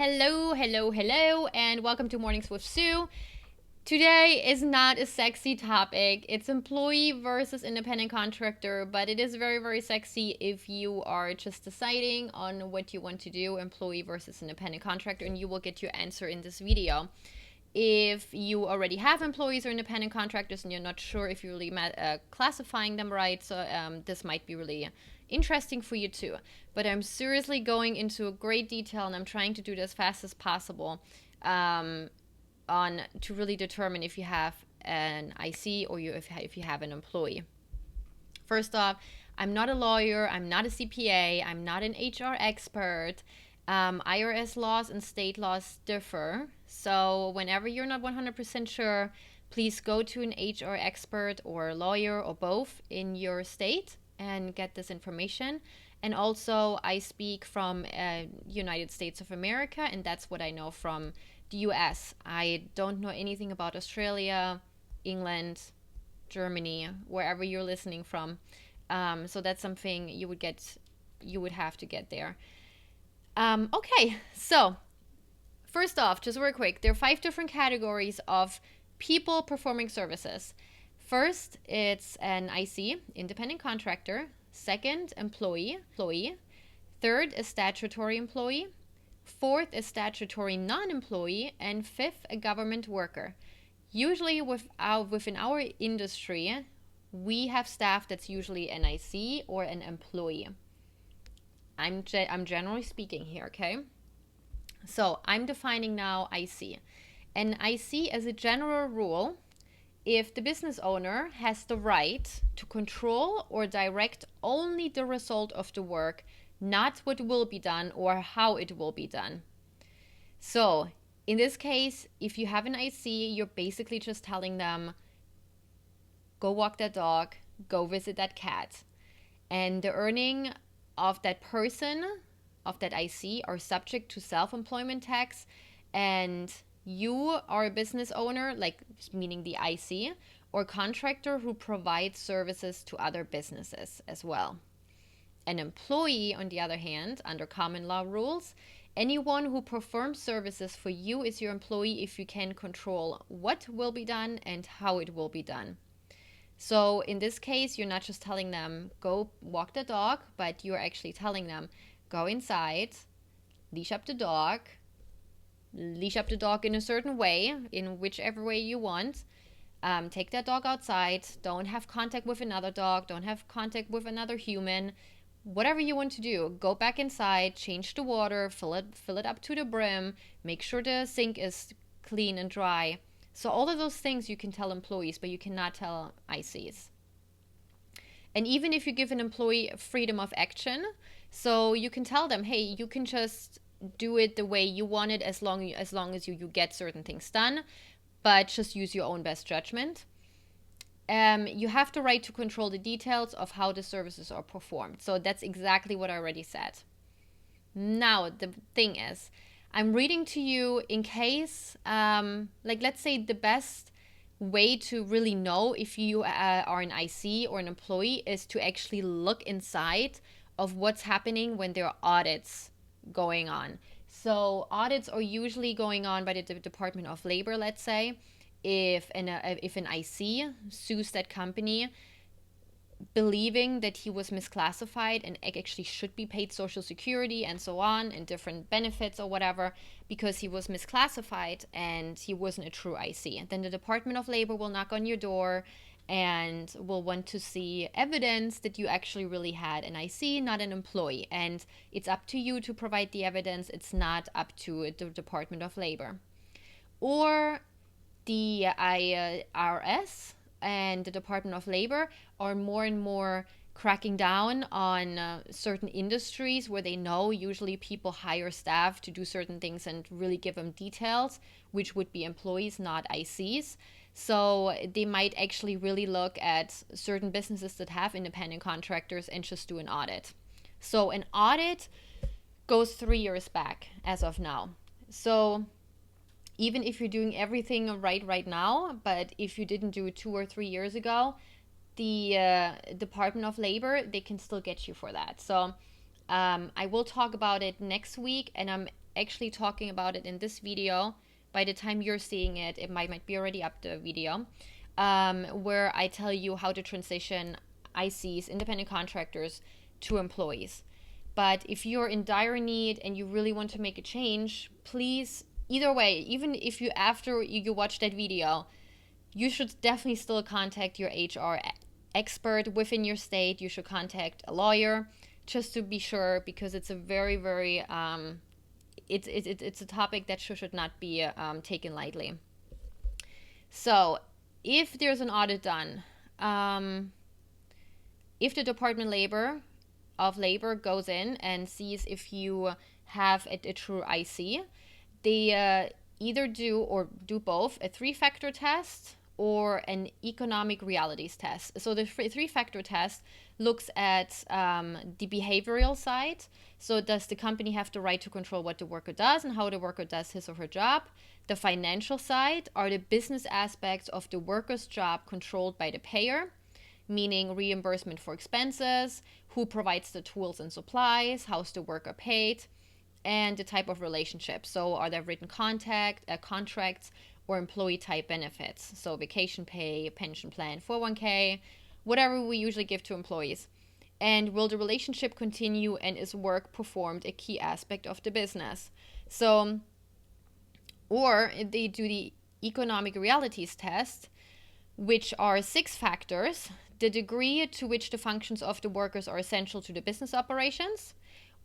Hello, and welcome to Mornings with Sue. Today is not a sexy topic. It's employee versus independent contractor, but it is very, very sexy if you are just deciding on what you want to do, employee versus independent contractor, and you will get your answer in this video. If you already have employees or independent contractors and you're not sure if you're really classifying them right, so this might be really interesting for you too. But I'm seriously going into great detail, and I'm trying to do this as fast as possible on to really determine if you have an IC or if you have an employee. First off, I'm not a lawyer, I'm not a CPA, I'm not an HR expert. IRS laws and state laws differ. So whenever you're not 100% sure, please go to an HR expert or lawyer or both in your state and get this information. And also, I speak from United States of America, and that's what I know from the US. I don't know anything about Australia, England, Germany, wherever you're listening from. So that's something you would have to get there. Okay, so first off, just real quick, there are 5 different categories of people performing services. First, it's an IC, independent contractor. Second, employee. Third, a statutory employee. Fourth, a statutory non-employee. And fifth, a government worker. Usually within our industry, we have staff that's usually an IC or an employee. I'm generally speaking here, okay? So I'm defining now IC. An IC, as a general rule, if the business owner has the right to control or direct only the result of the work, not what will be done or how it will be done. So in this case, if you have an IC, you're basically just telling them, go walk that dog, go visit that cat. And the earning of that person, of that IC, are subject to self-employment tax, and you are a business owner, like meaning the IC, or contractor who provides services to other businesses as well. An employee, on the other hand, under common law rules, anyone who performs services for you is your employee if you can control what will be done and how it will be done. So in this case, you're not just telling them, go walk the dog, but you're actually telling them, go inside, leash up the dog in a certain way, in whichever way you want. Take that dog outside, don't have contact with another dog, don't have contact with another human, whatever you want to do. Go back inside, change the water, fill it up to the brim, make sure the sink is clean and dry. So all of those things you can tell employees, but you cannot tell ICs. And even if you give an employee freedom of action, so you can tell them, hey, you can just do it the way you want it as long as you get certain things done, but just use your own best judgment. You have the right to control the details of how the services are performed. So that's exactly what I already said. Now, the thing is, I'm reading to you in case, let's say the best way to really know if you are an IC or an employee is to actually look inside of what's happening when there are audits going on. So audits are usually going on by the Department of Labor, let's say. If an IC sues that company believing that he was misclassified and actually should be paid Social Security and so on and different benefits or whatever because he was misclassified and he wasn't a true IC, then the Department of Labor will knock on your door and will want to see evidence that you actually really had an IC, not an employee. And it's up to you to provide the evidence. It's not up to the Department of Labor. Or the IRS and the Department of Labor are more and more cracking down on certain industries where they know usually people hire staff to do certain things and really give them details, which would be employees, not ICs. So they might actually really look at certain businesses that have independent contractors and just do an audit. So an audit goes 3 years back as of now. So even if you're doing everything right now, but if you didn't do it 2 or 3 years ago, the Department of Labor, they can still get you for that. So I will talk about it next week, and I'm actually talking about it in this video. By the time you're seeing it, it might be already up, the video, where I tell you how to transition ICs, independent contractors, to employees. But if you're in dire need and you really want to make a change, please, either way, even if you, after you watch that video, you should definitely still contact your HR expert within your state. You should contact a lawyer just to be sure, because it's a very, very, it's a topic that should not be taken lightly. So if there's an audit done, if the Department of Labor goes in and sees if you have a true IC, they either do, or do both, a 3-factor test or an economic realities test. So the 3-factor test looks at the behavioral side. So does the company have the right to control what the worker does and how the worker does his or her job? The financial side, are the business aspects of the worker's job controlled by the payer, meaning reimbursement for expenses, who provides the tools and supplies, how's the worker paid, and the type of relationship. So are there written contracts or employee type benefits? So vacation pay, pension plan, 401k, whatever we usually give to employees. And will the relationship continue, and is work performed a key aspect of the business? So, or they do the economic realities test, which are 6 factors: the degree to which the functions of the workers are essential to the business operations,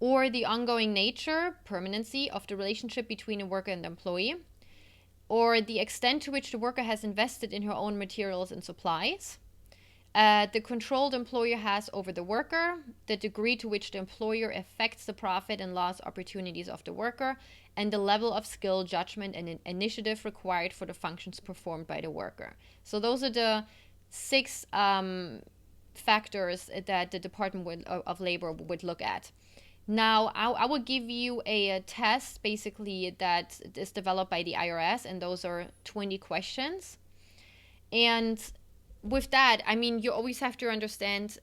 or the ongoing nature, permanency of the relationship between a worker and the employee, or the extent to which the worker has invested in her own materials and supplies, the control the employer has over the worker, the degree to which the employer affects the profit and loss opportunities of the worker, and the level of skill, judgment, and initiative required for the functions performed by the worker. So those are the 6 factors that the Department of Labor would look at. Now, I will give you a test, basically, that is developed by the IRS, and those are 20 questions. And with that, I mean, you always have to understand,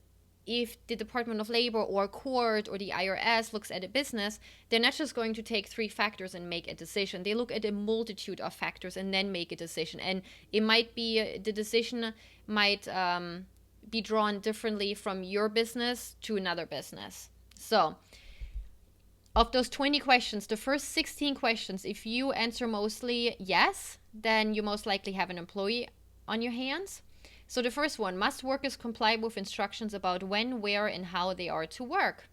if the Department of Labor or court or the IRS looks at a business, they're not just going to take 3 factors and make a decision. They look at a multitude of factors and then make a decision. And it might be, the decision might be drawn differently from your business to another business. So, of those 20 questions, the first 16 questions, if you answer mostly yes, then you most likely have an employee on your hands. So the first one, must workers comply with instructions about when, where, and how they are to work?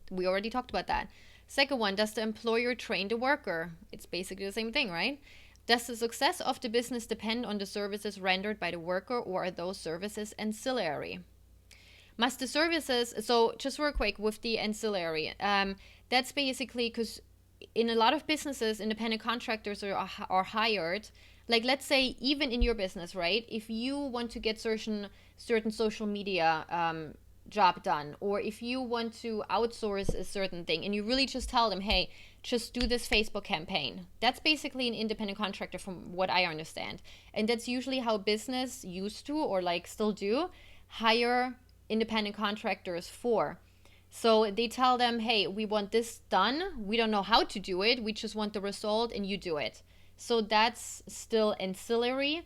We already talked about that. Second one, does the employer train the worker? It's basically the same thing, right? Does the success of the business depend on the services rendered by the worker, or are those services ancillary? Must the services, so just real quick with the ancillary, that's basically because in a lot of businesses, independent contractors are hired. Like, let's say, even in your business, right? If you want to get certain social media job done, or if you want to outsource a certain thing, and you really just tell them, hey, just do this Facebook campaign. That's basically an independent contractor, from what I understand. And that's usually how business used to, or like still do, hire independent contractors for. So they tell them, hey, we want this done. We don't know how to do it. We just want the result, and you do it. So that's still ancillary.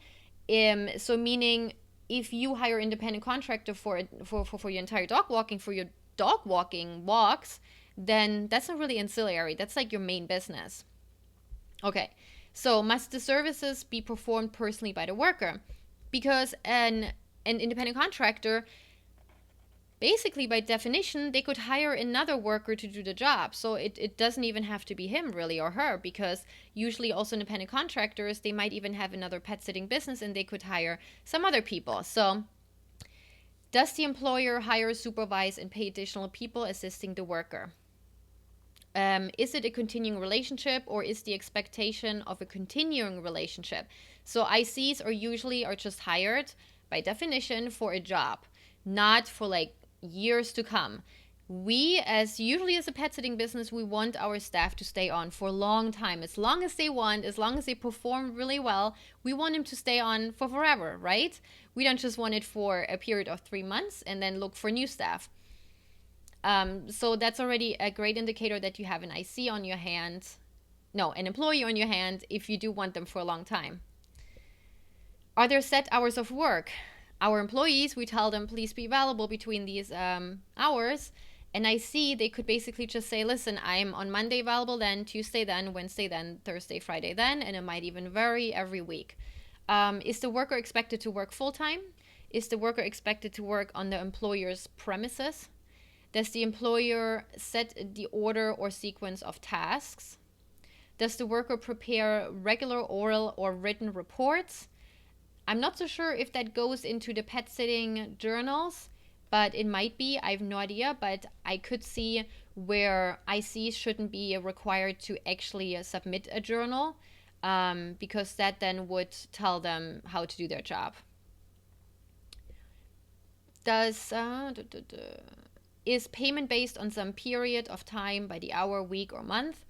So meaning, if you hire independent contractor for your entire dog walking, for your dog walking walks, then that's not really ancillary. That's like your main business. Okay, so must the services be performed personally by the worker? Because an independent contractor, basically, by definition, they could hire another worker to do the job. So it doesn't even have to be him, really, or her, because usually also independent contractors, they might even have another pet sitting business, and they could hire some other people. So does the employer hire, supervise, and pay additional people assisting the worker? Is it a continuing relationship, or is the expectation of a continuing relationship? So ICs are just hired, by definition, for a job, not for like years to come. We, usually as a pet sitting business, we want our staff to stay on for a long time. As long as they perform really well, we want them to stay on for forever, right? We don't just want it for a period of 3 months and then look for new staff. So that's already a great indicator that you have an IC on your hand. No, an employee on your hand if you do want them for a long time. Are there set hours of work? Our employees, we tell them, please be available between these hours. And I see they could basically just say, listen, I'm on Monday available then, Tuesday then, Wednesday then, Thursday, Friday then, and it might even vary every week. Is the worker expected to work full time? Is the worker expected to work on the employer's premises? Does the employer set the order or sequence of tasks? Does the worker prepare regular oral or written reports? I'm not so sure if that goes into the pet sitting journals, but it might be. I have no idea, but I could see where ICs shouldn't be required to actually submit a journal, because that then would tell them how to do their job. Is payment based on some period of time by the hour, week, or month?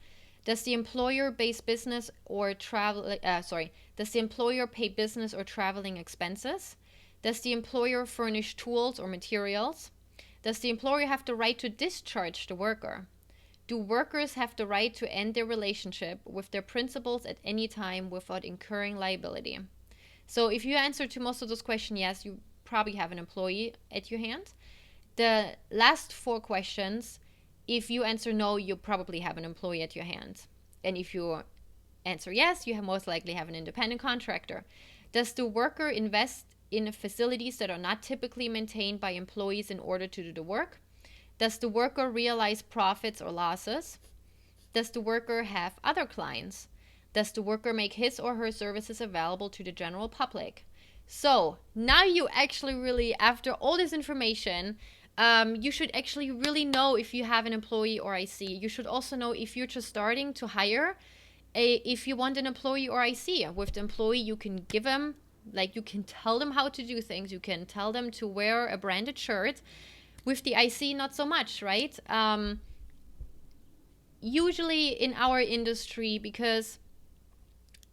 Does the employer base business or travel? Does the employer pay business or traveling expenses? Does the employer furnish tools or materials? Does the employer have the right to discharge the worker? Do workers have the right to end their relationship with their principals at any time without incurring liability? So if you answer to most of those questions, yes, you probably have an employee at your hand. The last 4 questions, if you answer no, you probably have an employee at your hand. And if you answer yes, you most likely have an independent contractor. Does the worker invest in facilities that are not typically maintained by employees in order to do the work? Does the worker realize profits or losses? Does the worker have other clients? Does the worker make his or her services available to the general public? So now you actually really, after all this information, you should actually really know if you have an employee or IC. You should also know if you're just starting to hire, if you want an employee or IC. With the employee, you can give them, like, you can tell them how to do things. You can tell them to wear a branded shirt. With the IC, not so much, right? Usually in our industry, because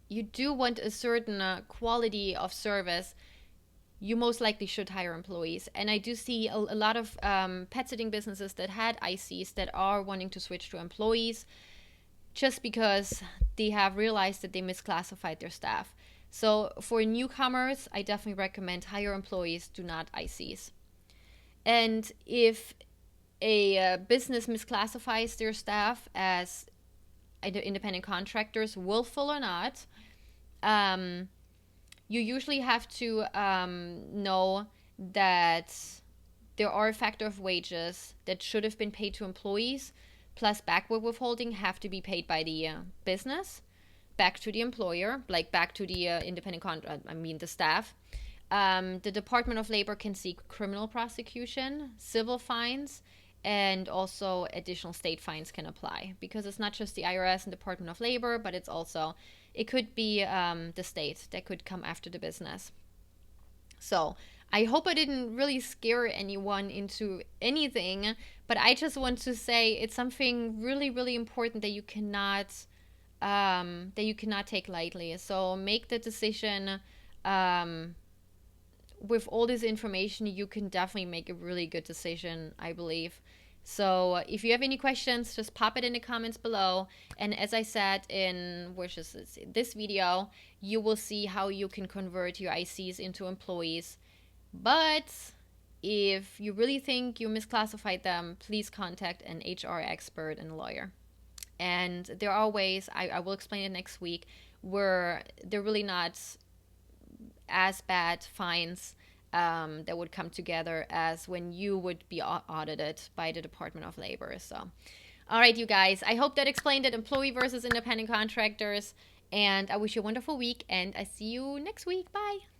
you do want a certain quality of service, you most likely should hire employees. And I do see a lot of pet sitting businesses that had ICs that are wanting to switch to employees just because they have realized that they misclassified their staff. So for newcomers, I definitely recommend hire employees, do not ICs. And if a business misclassifies their staff as independent contractors, willful or not, you usually have to know that there are a factor of wages that should have been paid to employees, plus backward withholding have to be paid by the business back to the employer, like back to the the staff. The Department of Labor can seek criminal prosecution, civil fines, and also additional state fines can apply, because it's not just the IRS and Department of Labor, but it could be the state that could come after the business. So I hope I didn't really scare anyone into anything, but I just want to say it's something really, really important that you cannot take lightly. So make the decision. With all this information, you can definitely make a really good decision, I believe. So if you have any questions, just pop it in the comments below. And as I said in this video, you will see how you can convert your ICs into employees. But if you really think you misclassified them, please contact an HR expert and lawyer. And there are ways, I will explain it next week, where they're really not as bad fines that would come together as when you would be audited by the Department of Labor. So, all right, you guys, I hope that explained it, employee versus independent contractors. And I wish you a wonderful week, and I see you next week. Bye.